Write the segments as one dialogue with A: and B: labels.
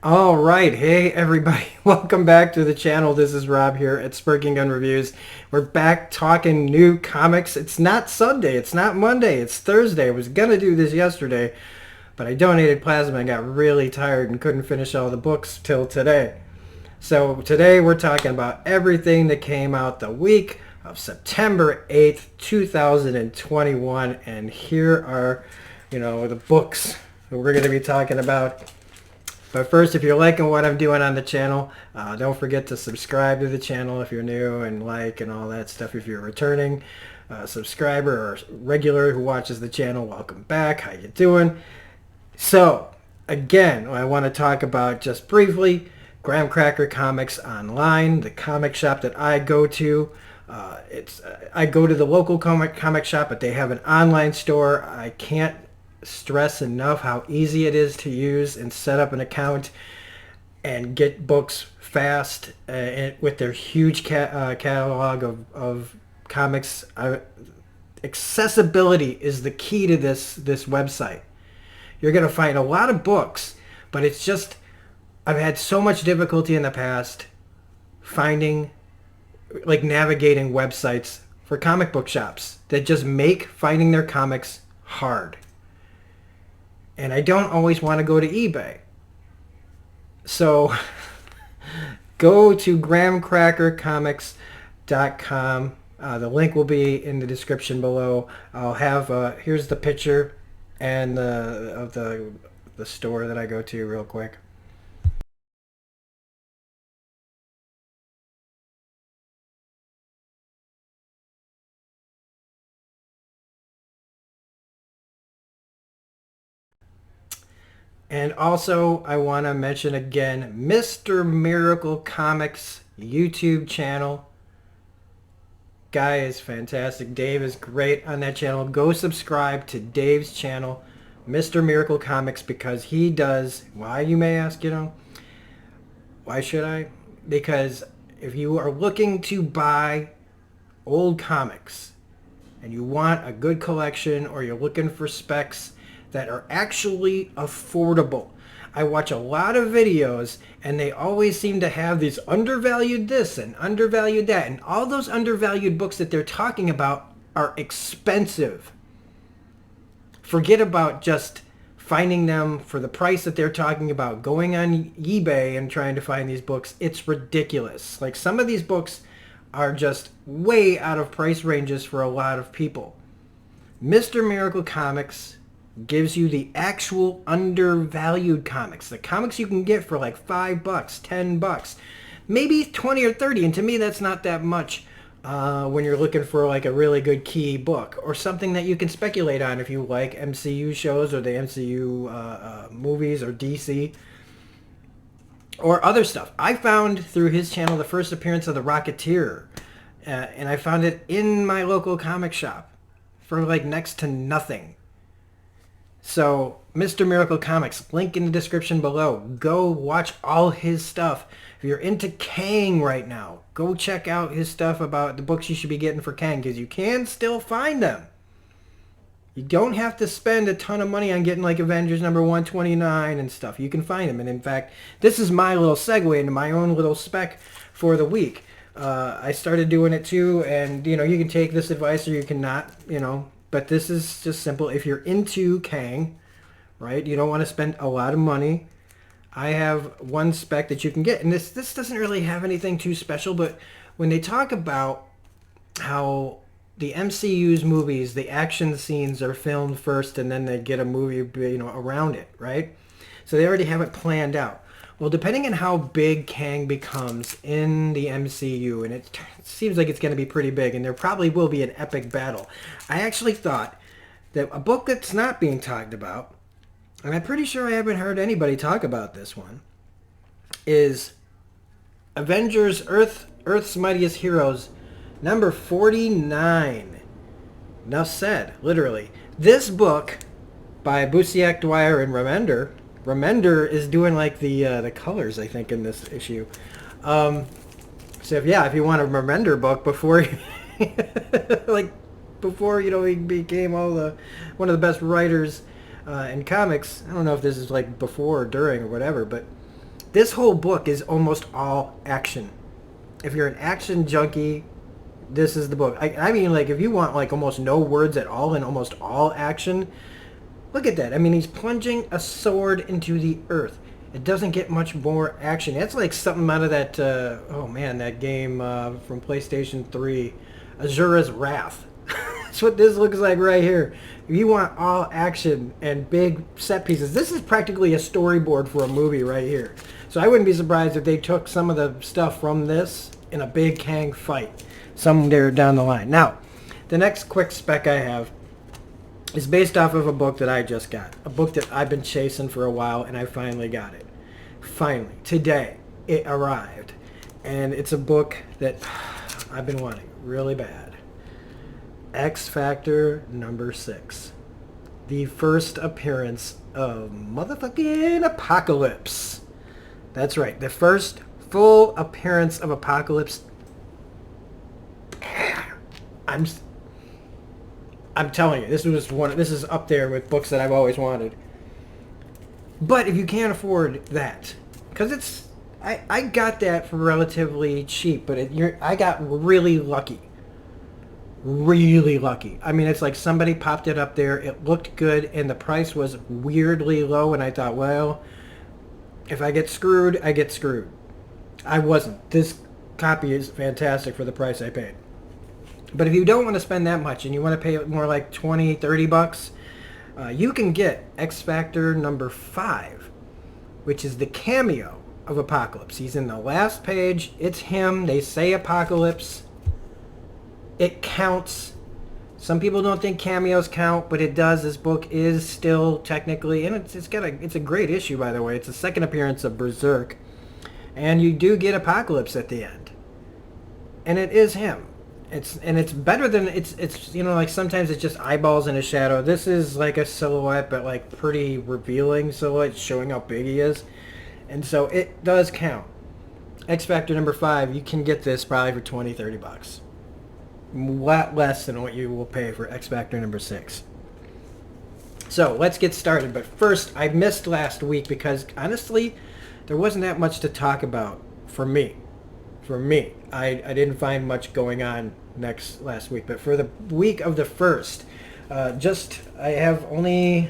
A: All right, hey everybody, welcome back to the channel. This is Rob here at Sparking Gun Reviews. We're back talking new comics. It's not Sunday, it's not Monday, it's Thursday. I was gonna do this yesterday, but I donated plasma and got really tired and couldn't finish all the books till today. So today we're talking about everything that came out the week of September 8th, 2021, and here are, the books that we're going to be talking about. But first, if you're liking what I'm doing on the channel, don't forget to subscribe to the channel if you're new, and like and all that stuff if you're a returning subscriber or regular who watches the channel. Welcome back. How you doing? So, again, I want to talk about just briefly Graham Cracker Comics Online, the comic shop that I go to. I go to the local comic shop, but they have an online store. I can't stress enough how easy it is to use and set up an account and get books fast with their huge catalog of comics. Accessibility is the key to this website. You're going to find a lot of books, but it's just, I've had so much difficulty in the past navigating websites for comic book shops that just make finding their comics hard. And I don't always want to go to eBay. So go to grahamcrackercomics.com. The link will be in the description below. I'll have, here's the picture and of the store that I go to real quick. And also, I want to mention again, Mr. Miracle Comics YouTube channel. Guy is fantastic. Dave is great on that channel. Go subscribe to Dave's channel, Mr. Miracle Comics, because he does, why you may ask, why should I? Because if you are looking to buy old comics and you want a good collection, or you're looking for specs that are actually affordable. I watch a lot of videos and they always seem to have these undervalued this and undervalued that, and all those undervalued books that they're talking about are expensive. Forget about just finding them for the price that they're talking about. Going on eBay and trying to find these books, it's ridiculous. Like, some of these books are just way out of price ranges for a lot of people. Mr. Miracle Comics gives you the actual undervalued comics, the comics you can get for like $5, $10, maybe 20 or 30, and to me that's not that much when you're looking for like a really good key book, or something that you can speculate on if you like MCU shows or the MCU movies, or DC or other stuff. I found through his channel the first appearance of the Rocketeer, and I found it in my local comic shop for like next to nothing. So, Mr. Miracle Comics, link in the description below. Go watch all his stuff. If you're into Kang right now, go check out his stuff about the books you should be getting for Kang, because you can still find them. You don't have to spend a ton of money on getting like Avengers number 129 and stuff. You can find them. And in fact, this is my little segue into my own little spec for the week. I started doing it too, and you can take this advice or you can not, but this is just simple. If you're into Kang, right, you don't want to spend a lot of money, I have one spec that you can get. And this doesn't really have anything too special, but when they talk about how the MCU's movies, the action scenes are filmed first and then they get a movie, around it, right? So they already have it planned out. Well, depending on how big Kang becomes in the MCU, and it seems like it's going to be pretty big, and there probably will be an epic battle. I actually thought that a book that's not being talked about, and I'm pretty sure I haven't heard anybody talk about this one, is Avengers Earth's Mightiest Heroes, number 49. Enough said, literally. This book by Busiek, Dwyer, and Remender. Remender is doing like the colors, I think, in this issue. So if you want a Remender book before before he became one of the best writers in comics. I don't know if this is like before or during or whatever, but this whole book is almost all action. If you're an action junkie, this is the book. I mean, like, if you want like almost no words at all and almost all action, look at that. I mean, he's plunging a sword into the earth. It doesn't get much more action. It's like something out of that, that game from PlayStation 3, Azura's Wrath. That's what this looks like right here. If you want all action and big set pieces, this is practically a storyboard for a movie right here. So I wouldn't be surprised if they took some of the stuff from this in a big Kang fight somewhere down the line. Now, the next quick spec I have is based off of a book that I just got. A book that I've been chasing for a while, and I finally got it. Finally, today, it arrived. And it's a book that I've been wanting really bad. XFactor number 6. The first appearance of motherfucking Apocalypse. That's right, the first full appearance of Apocalypse. I'm telling you, this is up there with books that I've always wanted. But if you can't afford that, because I got that for relatively cheap, but I got really lucky. Really lucky. I mean, it's like somebody popped it up there, it looked good, and the price was weirdly low, and I thought, well, if I get screwed, I get screwed. I wasn't. This copy is fantastic for the price I paid. But if you don't want to spend that much and you want to pay more like 20, 30 bucks, you can get XFactor number 5, which is the cameo of Apocalypse. He's in the last page. It's him. They say Apocalypse. It counts. Some people don't think cameos count, but it does. This book is still technically, and it's a great issue, by the way. It's the second appearance of Berserk, and you do get Apocalypse at the end, and it is him. It's better than it's like sometimes it's just eyeballs in a shadow. This is like a silhouette, but like pretty revealing silhouette, showing how big he is, and so it does count. XFactor number 5, you can get this probably for 20, 30 bucks. A lot less than what you will pay for XFactor number 6. So let's get started. But first, I missed last week because honestly, there wasn't that much to talk about for me. I didn't find much going on last week. But for the week of the 1st, I have only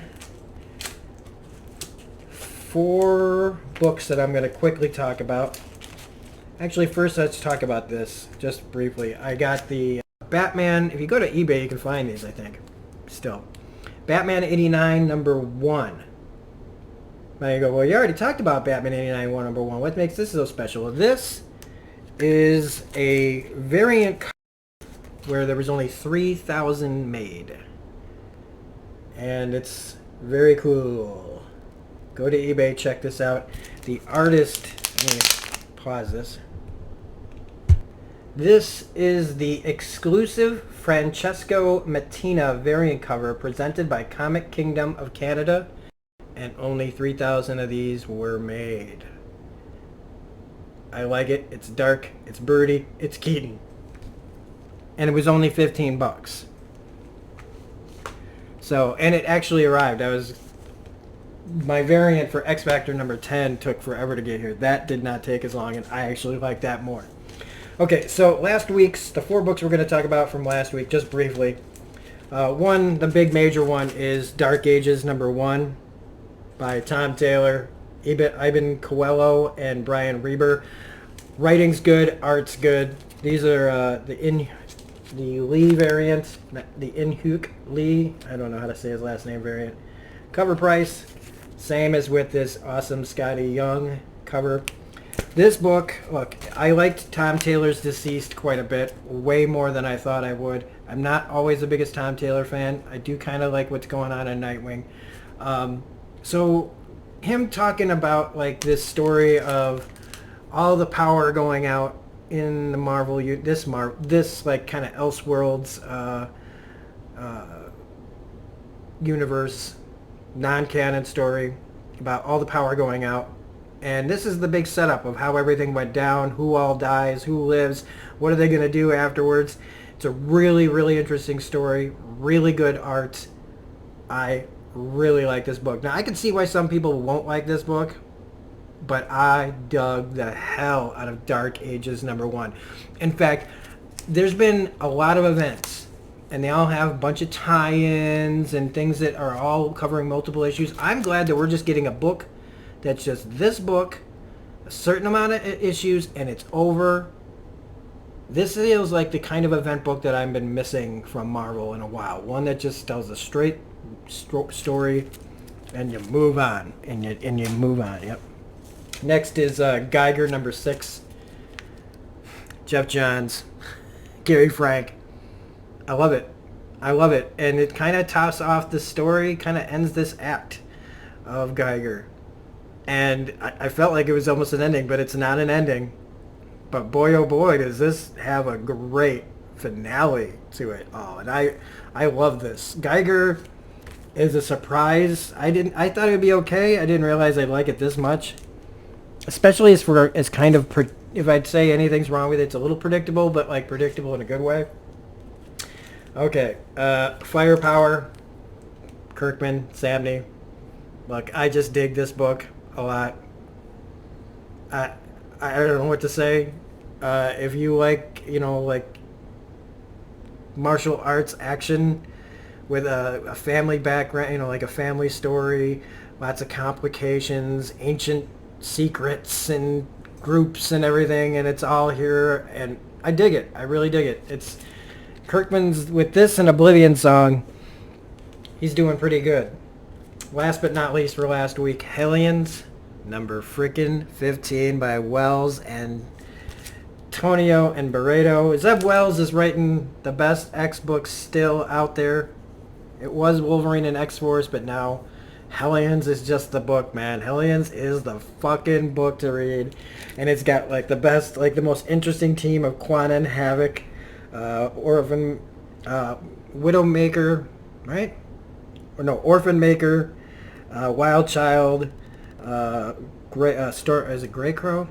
A: 4 books that I'm going to quickly talk about. Actually, first let's talk about this just briefly. I got the Batman. If you go to eBay, you can find these, I think. Still. Batman 89 number 1. Now you go, well, you already talked about Batman 89 number 1. What makes this so special? This is a variant where there was only 3,000 made. And it's very cool. Go to eBay, check this out. The artist, let me pause this. This is the exclusive Francesco Mattina variant cover presented by Comic Kingdom of Canada, and only 3,000 of these were made. I like it. It's dark. It's broody. It's Keaton. And it was only 15 bucks. So, and it actually arrived. My variant for XFactor number 10 took forever to get here. That did not take as long, and I actually like that more. Okay, so the 4 books we're going to talk about from last week, just briefly. The big major one is Dark Ages number 1 by Tom Taylor, Iban Coelho, and Brian Reber. Writing's good, art's good. These are the Lee variant, the Inhook Lee, I don't know how to say his last name variant. Cover price, same as with this awesome Scotty Young cover. This book, look, I liked Tom Taylor's Deceased quite a bit, way more than I thought I would. I'm not always the biggest Tom Taylor fan. I do kind of like what's going on in Nightwing. So him talking about like this story of all the power going out in the Marvel, this like kind of Elseworlds universe, non-canon story about all the power going out. And this is the big setup of how everything went down, who all dies, who lives, what are they going to do afterwards. It's a really, really interesting story, really good art. I really like this book. Now, I can see why some people won't like this book, but I dug the hell out of Dark Ages #1. In fact, there's been a lot of events, and they all have a bunch of tie-ins and things that are all covering multiple issues. I'm glad that we're just getting a book that's just this book, a certain amount of issues, and it's over. This feels like the kind of event book that I've been missing from Marvel in a while. One that just tells a straight story, and you move on, and you move on. Yep. Next is Geiger #6. Jeff Johns, Gary Frank. I love it. I love it. And it kind of tops off the story, kind of ends this act of Geiger. And I felt like it was almost an ending, but it's not an ending. But boy, oh boy, does this have a great finale to it. Oh, and I love this. Geiger is a surprise. I thought it would be okay. I didn't realize I'd like it this much. Especially as kind of, if I'd say anything's wrong with it, it's a little predictable, but like predictable in a good way. Okay, Firepower, Kirkman, Samney. Look, I just dig this book a lot. I don't know what to say. If you like, like martial arts action with a family background, like a family story, lots of complications, ancient secrets and groups and everything, and it's all here, and I dig it. I really dig it. It's Kirkman's with this and Oblivion Song. He's doing pretty good. Last but not least for last week, Hellions, #15 by Wells and Antonio and Barreto. Zev Wells is writing the best X books still out there. It was Wolverine and X-Force, but now Hellions is just the book, man. Hellions is the fucking book to read. And it's got like the best, like the most interesting team of Quantum, Havoc, Orphan, Widowmaker, right? Or no, Orphan Maker, Wild Child, is it Grey Crow?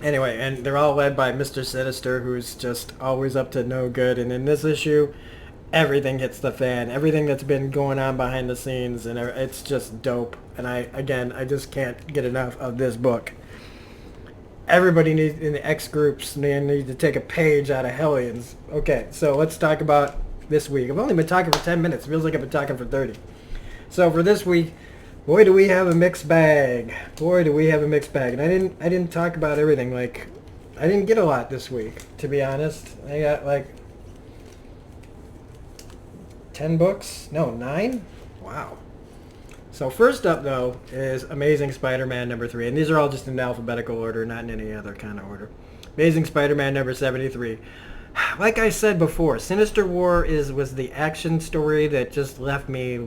A: Anyway, and they're all led by Mr. Sinister, who's just always up to no good. And in this issue, everything hits the fan. Everything that's been going on behind the scenes, and it's just dope. And I just can't get enough of this book. Everybody needs, in the X groups, they need to take a page out of Hellions. Okay, so let's talk about this week. I've only been talking for 10 minutes. It feels like I've been talking for 30. So for this week, boy, do we have a mixed bag. Boy, do we have a mixed bag. And I didn't talk about everything. Like, I didn't get a lot this week, to be honest. I got like 10 books? No, 9? Wow. So first up, though, is Amazing Spider-Man #3. And these are all just in alphabetical order, not in any other kind of order. Amazing Spider-Man #73. Like I said before, Sinister War was the action story that just left me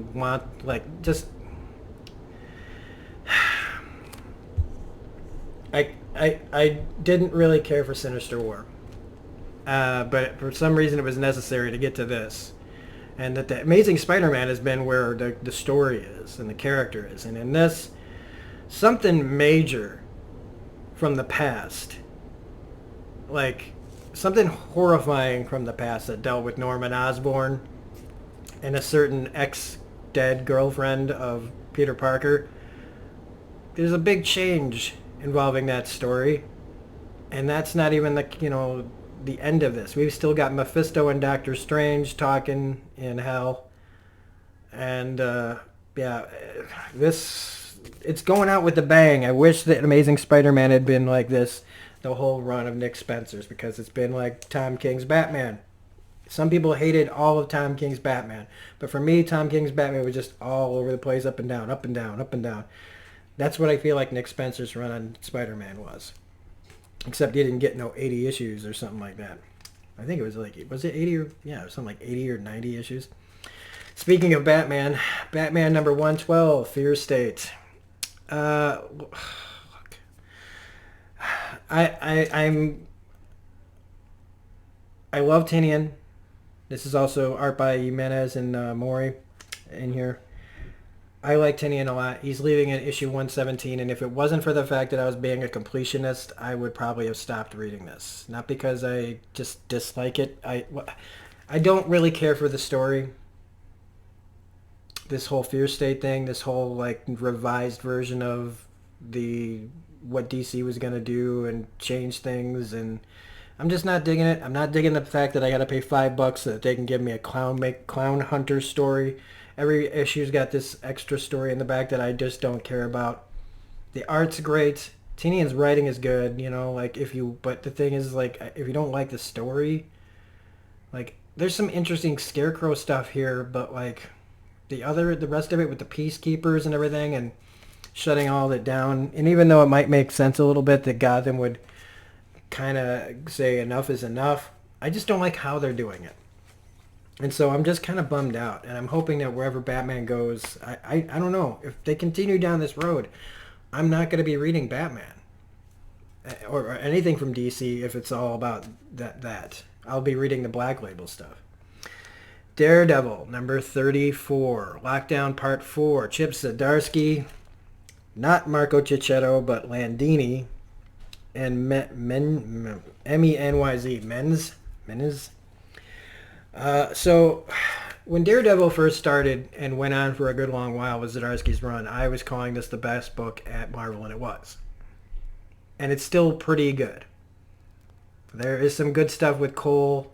A: I didn't really care for Sinister War. But for some reason it was necessary to get to this. And that the Amazing Spider-Man has been where the story is and the character is. And in this, something major from the past, like something horrifying from the past that dealt with Norman Osborn and a certain ex-dead girlfriend of Peter Parker. There's a big change involving that story. And that's not even the end of this. We've still got Mephisto and Doctor Strange talking in hell. And it's going out with a bang. I wish that Amazing Spider-Man had been like this the whole run of Nick Spencer's, because it's been like Tom King's Batman. Some people hated all of Tom King's Batman, but for me, Tom King's Batman was just all over the place, up and down, up and down, up and down. That's what I feel like Nick Spencer's run on Spider-Man was. Except he didn't get no 80 issues or something like that. I think it was like, was it 80 or, yeah, it was something like 80 or 90 issues. Speaking of Batman, Batman number 112, Fear State. Look, I love Tinian. This is also art by Jimenez and Mori in here. I like Tinian a lot. He's leaving at issue 117, and if it wasn't for the fact that I was being a completionist, I would probably have stopped reading this. Not because I just dislike it. I don't really care for the story. This whole Fear State thing, this whole like revised version of what DC was gonna do and change things, and I'm just not digging it. I'm not digging the fact that I gotta pay $5 so that they can give me a clown hunter story. Every issue's got this extra story in the back that I just don't care about. The art's great. Tinian's writing is good, you know, like but the thing is, like, if you don't like the story, like, there's some interesting Scarecrow stuff here, but like the rest of it with the Peacekeepers and everything and shutting all of it down, and even though it might make sense a little bit that Gotham would kind of say enough is enough, I just don't like how they're doing it. And so I'm just kind of bummed out, and I'm hoping that wherever Batman goes, I don't know, if they continue down this road, I'm not going to be reading Batman or anything from DC if it's all about that. I'll be reading the Black Label stuff. Daredevil, number 34, Lockdown Part 4, Chip Zdarsky, not Marco Cicchetto, but Landini, and M-E-N-Y-Z, Menez. So when Daredevil first started and went on for a good long while with Zdarsky's run, I was calling this the best book at Marvel, and it was. And it's still pretty good. There is some good stuff with Cole,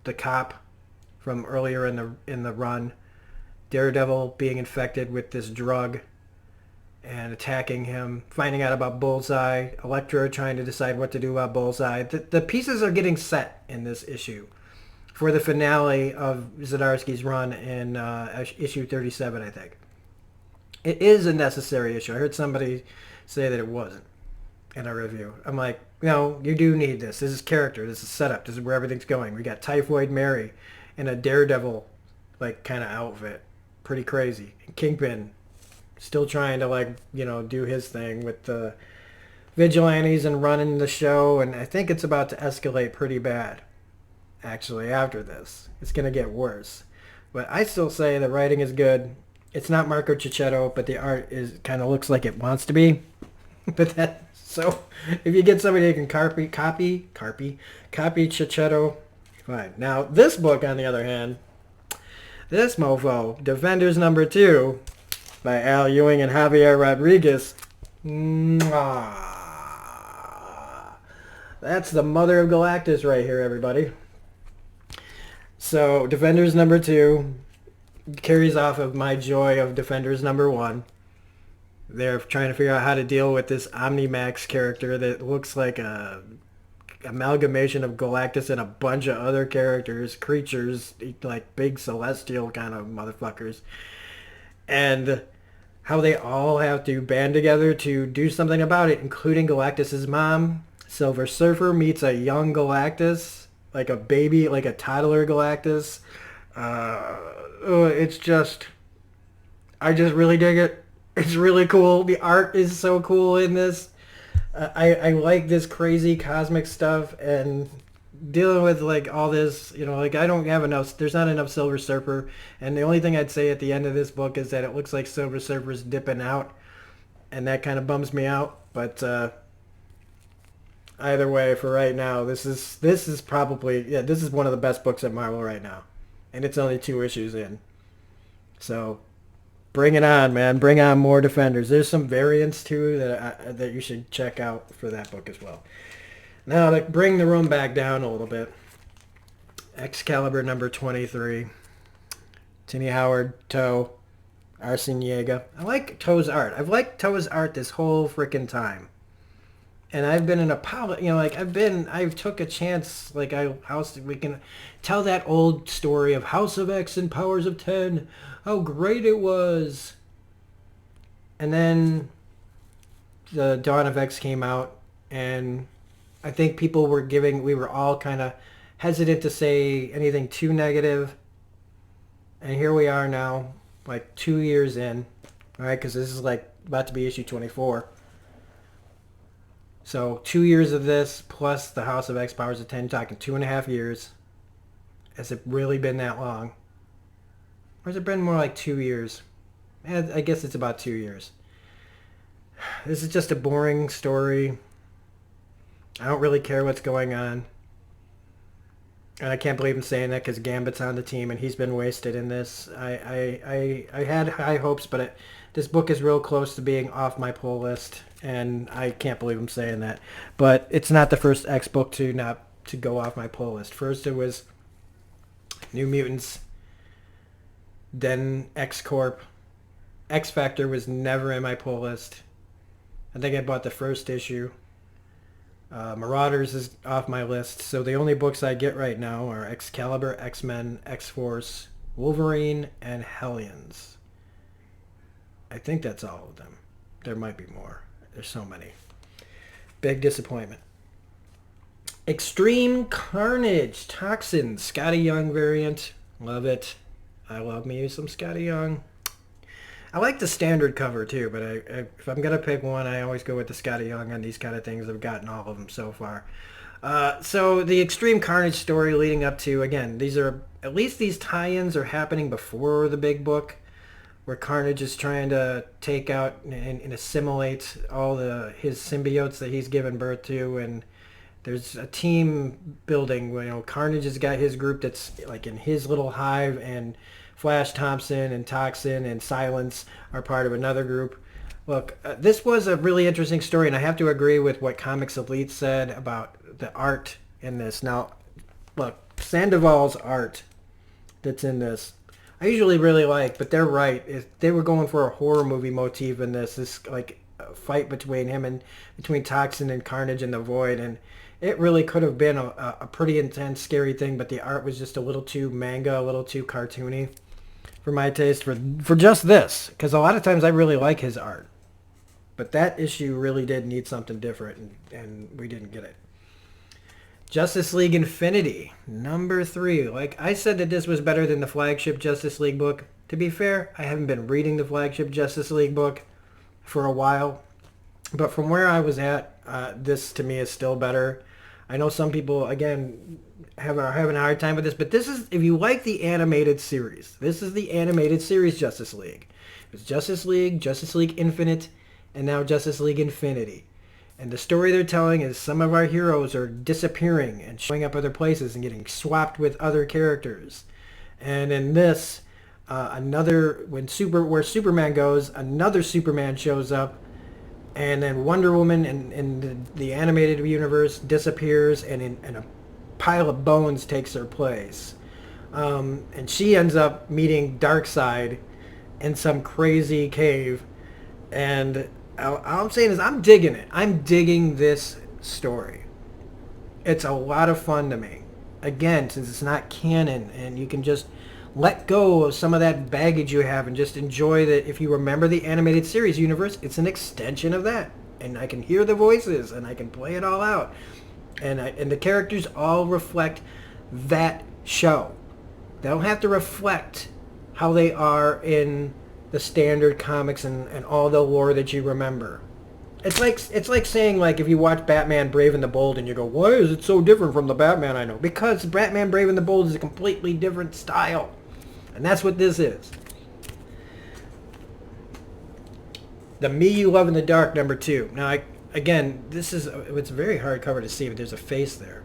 A: the cop, from earlier in the run. Daredevil being infected with this drug and attacking him, finding out about Bullseye, Elektra trying to decide what to do about Bullseye. The pieces are getting set in this issue for the finale of Zdarsky's run in issue 37, I think. It is a necessary issue. I heard somebody say that it wasn't in a review. I'm like, no, you do need this. This is character. This is setup. This is where everything's going. We got Typhoid Mary in a Daredevil like kind of outfit. Pretty crazy. And Kingpin still trying to, like, you know, do his thing with the vigilantes and running the show, and I think it's about to escalate pretty bad actually after this. It's going to get worse. But I still say the writing is good. It's not Marco Cicchetto, but the art is kind of looks like it wants to be. But that, so if you get somebody who can copy Cicchetto, fine. Now this book, on the other hand, this mofo, Defenders number 2 by Al Ewing and Javier Rodriguez. That's the mother of Galactus right here, everybody. So Defenders number 2 carries off of my joy of Defenders number 1. They're trying to figure out how to deal with this Omnimax character that looks like a amalgamation of Galactus and a bunch of other characters, creatures, like big celestial kind of motherfuckers. And how they all have to band together to do something about it, including Galactus's mom. Silver Surfer meets a young Galactus, like a baby, like a toddler Galactus. It's just, I just really dig it. It's really cool. The art is so cool in this. I like this crazy cosmic stuff, and dealing with like all this, you know, like I don't have enough, there's not enough Silver Surfer, and the only thing I'd say at the end of this book is that it looks like Silver Surfer's dipping out, and that kind of bums me out. But either way, for right now, this is probably, yeah, this is one of the best books at Marvel right now, and it's only 2 issues in. So bring it on, man. Bring on more Defenders. There's some variants too that you should check out for that book as well. Now to bring the room back down a little bit, Excalibur number 23. Tini Howard, Toe, Arsene Yeager. I like Toe's art. I've liked Toe's art this whole freaking time. And I've been you know, like I've took a chance, like we can tell that old story of House of X and Powers of 10, how great it was. And then the Dawn of X came out, and I think we were all kind of hesitant to say anything too negative. And here we are now, like 2 years in, all right? Because this is like about to be issue 24. So 2 years of this plus the House of X Powers of 10, talking 2.5 years. Has it really been that long? Or has it been more like 2 years? I guess it's about 2 years. This is just a boring story. I don't really care what's going on. And I can't believe I'm saying that because Gambit's on the team and he's been wasted in this. I had high hopes, but this book is real close to being off my pull list, and I can't believe I'm saying that. But it's not the first X book to go off my pull list. First it was New Mutants, then X Corp. XFactor was never in my pull list. I think I bought the first issue. Marauders is off my list, so the only books I get right now are Excalibur, X-Men, X-Force, Wolverine, and Hellions. I think that's all of them. There might be more. There's so many. Big disappointment. Extreme Carnage, Toxin, Scotty Young variant. Love it. I love me some Scotty Young. I like the standard cover too, but if I'm going to pick one, I always go with the Scotty Young on these kind of things. I've gotten all of them so far. So the Extreme Carnage story leading up to, again, at least these tie-ins are happening before the big book, where Carnage is trying to take out and assimilate all his symbiotes that he's given birth to, and there's a team building. Carnage has got his group that's like in his little hive, and Flash Thompson and Toxin and Silence are part of another group. Look, this was a really interesting story, and I have to agree with what Comics Elite said about the art in this. Now, look, Sandoval's art that's in this, I usually really like, but they're right. They were going for a horror movie motif in this like fight between Toxin and Carnage in the Void, and it really could have been a pretty intense, scary thing, but the art was just a little too manga, a little too cartoony for my taste for just this, because a lot of times I really like his art. But that issue really did need something different, and we didn't get it. Justice League Infinity, number 3. Like I said that this was better than the flagship Justice League book. To be fair, I haven't been reading the flagship Justice League book for a while. But from where I was at, this to me is still better. I know some people, again, are having a hard time with this, but this is, if you like the animated series, this is the animated series Justice League. It's Justice League Infinite, and now Justice League Infinity. And the story they're telling is some of our heroes are disappearing and showing up other places and getting swapped with other characters. And in this, where Superman goes, another Superman shows up, and then Wonder Woman in the animated universe disappears, and a pile of bones takes her place. And she ends up meeting Darkseid in some crazy cave. And all I'm saying is I'm digging it. I'm digging this story. It's a lot of fun to me. Again, since it's not canon, and you can just let go of some of that baggage you have and just enjoy that. If you remember the animated series universe, it's an extension of that. And I can hear the voices, and I can play it all out. And the characters all reflect that show. They don't have to reflect how they are in the standard comics and all the lore that you remember. It's like saying, like, if you watch Batman Brave and the Bold and you go, why is it so different from the Batman I know? Because Batman Brave and the Bold is a completely different style. And that's what this is. The Me You Love in the Dark, number 2. Now, it's a very hard cover to see, but there's a face there.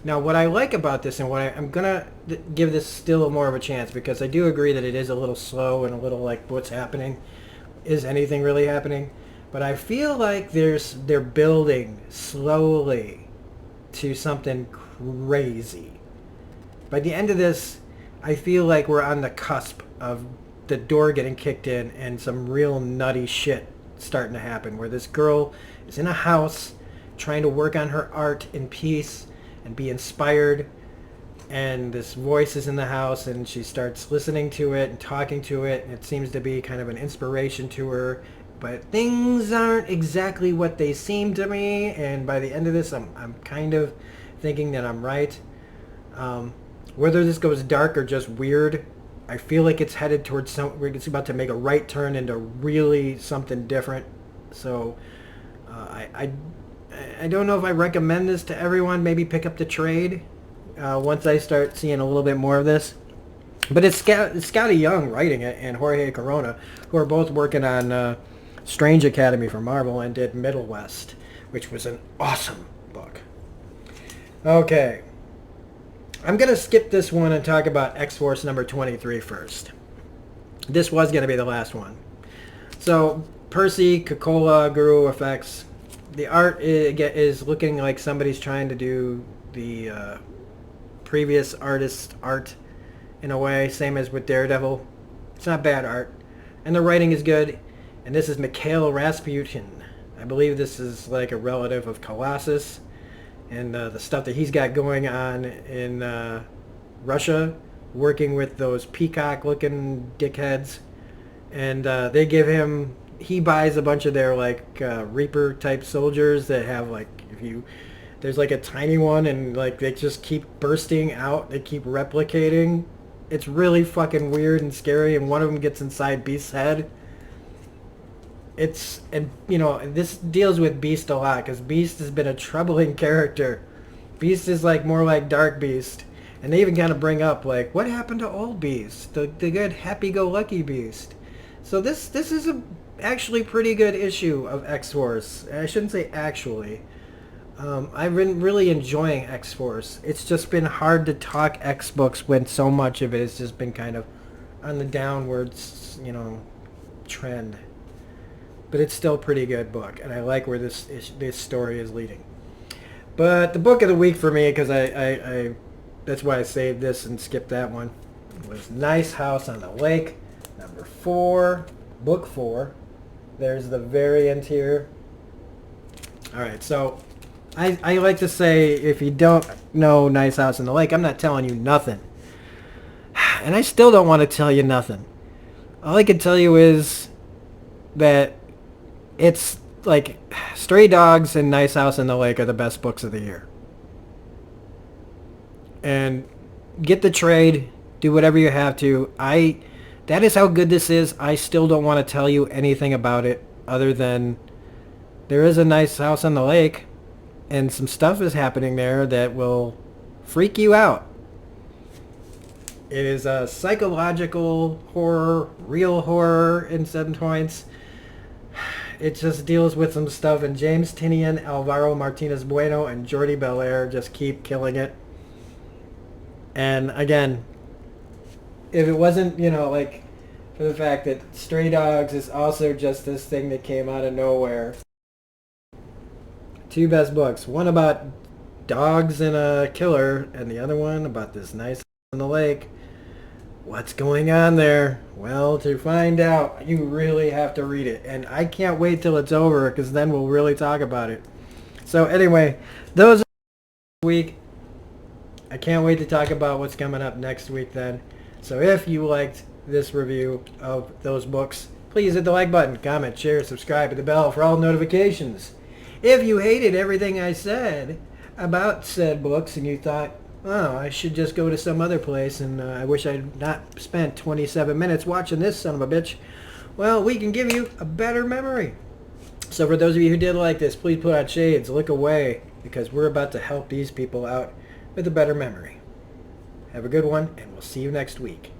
A: Now, what I like about this, and I'm going to give this still more of a chance, because I do agree that it is a little slow and a little like, what's happening? Is anything really happening? But I feel like they're building slowly to something crazy. By the end of this, I feel like we're on the cusp of the door getting kicked in and some real nutty shit starting to happen, where this girl is in a house trying to work on her art in peace and be inspired, and this voice is in the house, and she starts listening to it and talking to it, and it seems to be kind of an inspiration to her, but things aren't exactly what they seem to me, and by the end of this, I'm kind of thinking that I'm right. Whether this goes dark or just weird, I feel like it's headed towards it's about to make a right turn into really something different. So I don't know if I recommend this to everyone. Maybe pick up the trade once I start seeing a little bit more of this. But it's Scotty Young writing it and Jorge Corona, who are both working on Strange Academy for Marvel and did Middle West, which was an awesome book. Okay. I'm going to skip this one and talk about X-Force number 23 first. This was going to be the last one. So, Percy, Coca-Cola, Guru Effects. The art is looking like somebody's trying to do the previous artist's art in a way, same as with Daredevil. It's not bad art. And the writing is good. And this is Mikhail Rasputin. I believe this is like a relative of Colossus. And the stuff that he's got going on in Russia, working with those peacock-looking dickheads. And they give him... He buys a bunch of their like Reaper type soldiers that have like there's like a tiny one and like they just keep bursting out. They keep replicating. It's really fucking weird and scary. And one of them gets inside Beast's head. And you know, this deals with Beast a lot because Beast has been a troubling character. Beast is like more like Dark Beast. And they even kind of bring up like what happened to old Beast, the good happy-go-lucky Beast. So this is actually pretty good issue of X-Force. I shouldn't say actually. I've been really enjoying X-Force. It's just been hard to talk X-books when so much of it has just been kind of on the downwards, you know, trend. But it's still a pretty good book, and I like where this story is leading. But the book of the week for me, because I that's why I saved this and skipped that one, was Nice House on the Lake, number 4, book 4. There's the variant here. All right, so I like to say if you don't know Nice House on the Lake, I'm not telling you nothing. And I still don't want to tell you nothing. All I can tell you is that it's like Stray Dogs and Nice House on the Lake are the best books of the year. And get the trade, do whatever you have to. That is how good this is. I still don't want to tell you anything about it other than there is a nice house on the lake and some stuff is happening there that will freak you out. It is a psychological horror, real horror in some points. It just deals with some stuff, and James Tinian, Alvaro Martinez Bueno, and Jordi Belair just keep killing it. And again, if it wasn't, you know, like, for the fact that Stray Dogs is also just this thing that came out of nowhere. 2 best books. One about dogs and a killer, and the other one about this nice on the lake. What's going on there? Well, to find out, you really have to read it. And I can't wait till it's over, because then we'll really talk about it. So anyway, those are this week. I can't wait to talk about what's coming up next week then. So if you liked this review of those books, please hit the like button, comment, share, subscribe, hit the bell for all notifications. If you hated everything I said about said books and you thought, oh, I should just go to some other place and I wish I'd not spent 27 minutes watching this son of a bitch, well, we can give you a better memory. So for those of you who did like this, please put on shades, look away, because we're about to help these people out with a better memory. Have a good one, and we'll see you next week.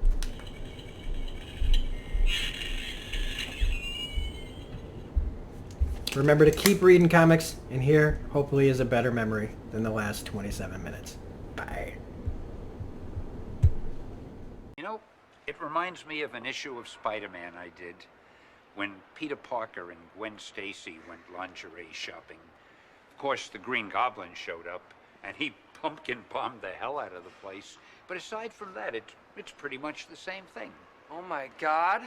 A: Remember to keep reading comics, and here, hopefully, is a better memory than the last 27 minutes. Bye.
B: You know, it reminds me of an issue of SpiderMan I did when Peter Parker and Gwen Stacy went lingerie shopping. Of course, the Green Goblin showed up, and he pumpkin bombed the hell out of the place. But aside from that, it's pretty much the same thing.
C: Oh my God.